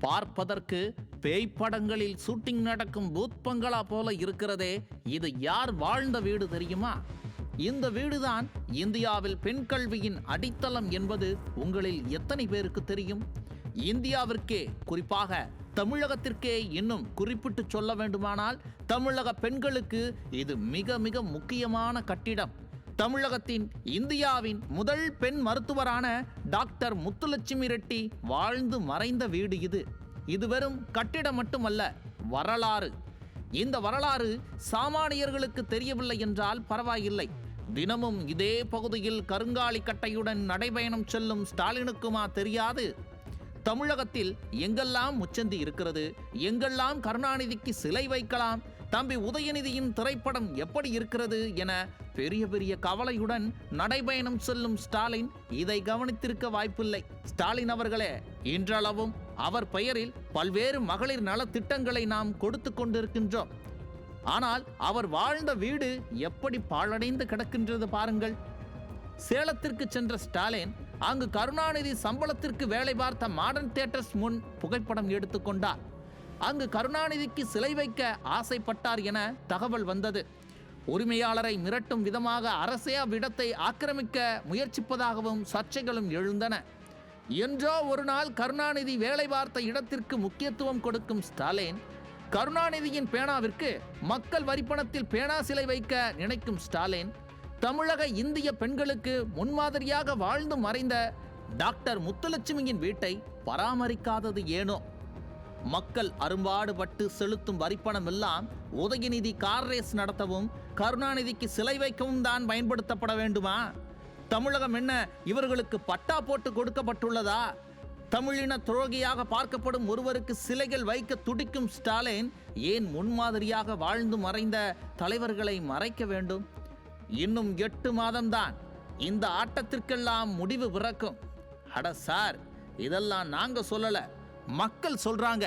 பார்ப்பதற்கு பேய்ப்படங்களில் ஷூட்டிங் நடக்கும் பூத் பங்களா போல இருக்கிறதே, இது யார் வாழ்ந்த வீடு தெரியுமா? இந்த வீடுதான் இந்தியாவில் பெண் கல்வியின் அடித்தளம் என்பது உங்களில் எத்தனை பேருக்கு தெரியும்? இந்தியாவிற்கே, குறிப்பாக தமிழகத்திற்கே இன்னும் குறிப்பிட்டு சொல்ல வேண்டுமானால் தமிழக பெண்களுக்கு இது மிக மிக முக்கியமான கட்டிடம். தமிழகத்தின் இந்தியாவின் முதல் பெண் மருத்துவரான டாக்டர் முத்துலட்சுமி ரெட்டி வாழ்ந்து மறைந்த வீடு இது. இது வெறும் கட்டிடம் மட்டுமல்ல, வரலாறு. இந்த வரலாறு சாமானியர்களுக்கு தெரியவில்லை என்றால் பரவாயில்லை. தினமும் இதே பகுதியில் கருங்காலி கட்டையுடன் நடைபயணம் செல்லும் ஸ்டாலினுக்குமா தெரியாது? தமிழகத்தில் எங்கெல்லாம் முச்சந்தி இருக்கிறது, எங்கெல்லாம் கருணாநிதிக்கு சிலை வைக்கலாம், தம்பி உதயநிதியின் திரைப்படம் எப்படி இருக்கிறது என பெரிய பெரிய கவலையுடன் நடைபயணம் செல்லும் ஸ்டாலின் இதை கவனித்திருக்க வாய்ப்பில்லை. ஸ்டாலின் அவர்களே, இன்றளவும் அவர் பெயரில் பல்வேறு மகளிர் நலத்திட்டங்களை நாம் கொடுத்து கொண்டிருக்கின்றோம். ஆனால் அவர் வாழ்ந்த வீடு எப்படி பாழடைந்து கிடக்கின்றது பாருங்கள். சேலத்திற்கு சென்ற ஸ்டாலின் அங்கு கருணாநிதி சம்பளத்திற்கு வேலை பார்த்த மாடர்ன் தியேட்டர்ஸ் முன் புகைப்படம் எடுத்துக்கொண்டார். அங்கு கருணாநிதிக்கு சிலை வைக்க ஆசைப்பட்டார் என தகவல் வந்தது. உரிமையாளரை மிரட்டும் விதமாக அரசே அவ்விடத்தை ஆக்கிரமிக்க முயற்சிப்பதாகவும் சர்ச்சைகளும் எழுந்தன. என்றோ ஒரு நாள் கருணாநிதி வேலை பார்த்த இடத்திற்கு முக்கியத்துவம் கொடுக்கும் ஸ்டாலின், கருணாநிதியின் பேனாவிற்கு மக்கள் வரிப்பணத்தில் பேனா சிலை வைக்க நினைக்கும் ஸ்டாலின், தமிழக இந்திய பெண்களுக்கு முன்மாதிரியாக வாழ்ந்து மறைந்த டாக்டர் முத்துலட்சுமியின் வீட்டை பராமரிக்காதது ஏனோ? மக்கள் அரும்பாடுபட்டு செலுத்தும் வரிப்பணம் எல்லாம் உதயநிதி கார் ரேஸ் நடத்தவும் கருணாநிதிக்கு சிலை வைக்கவும் தான் பயன்படுத்தப்பட வேண்டுமா? தமிழகம் என்ன இவர்களுக்கு பட்டா போட்டு கொடுக்கப்பட்டுள்ளதா? தமிழின துரோகியாக பார்க்கப்படும் ஒருவருக்கு சிலைகள் வைக்க துடிக்கும் ஸ்டாலின் ஏன் முன்மாதிரியாக வாழ்ந்து மறைந்த தலைவர்களை மறைக்க வேண்டும்? இன்னும் 8 மாதம்தான் இந்த ஆட்டத்திற்கெல்லாம் முடிவு பிறக்கும். அட சார், இதெல்லாம் நாங்க சொல்லல, மக்கள் சொல்றாங்க.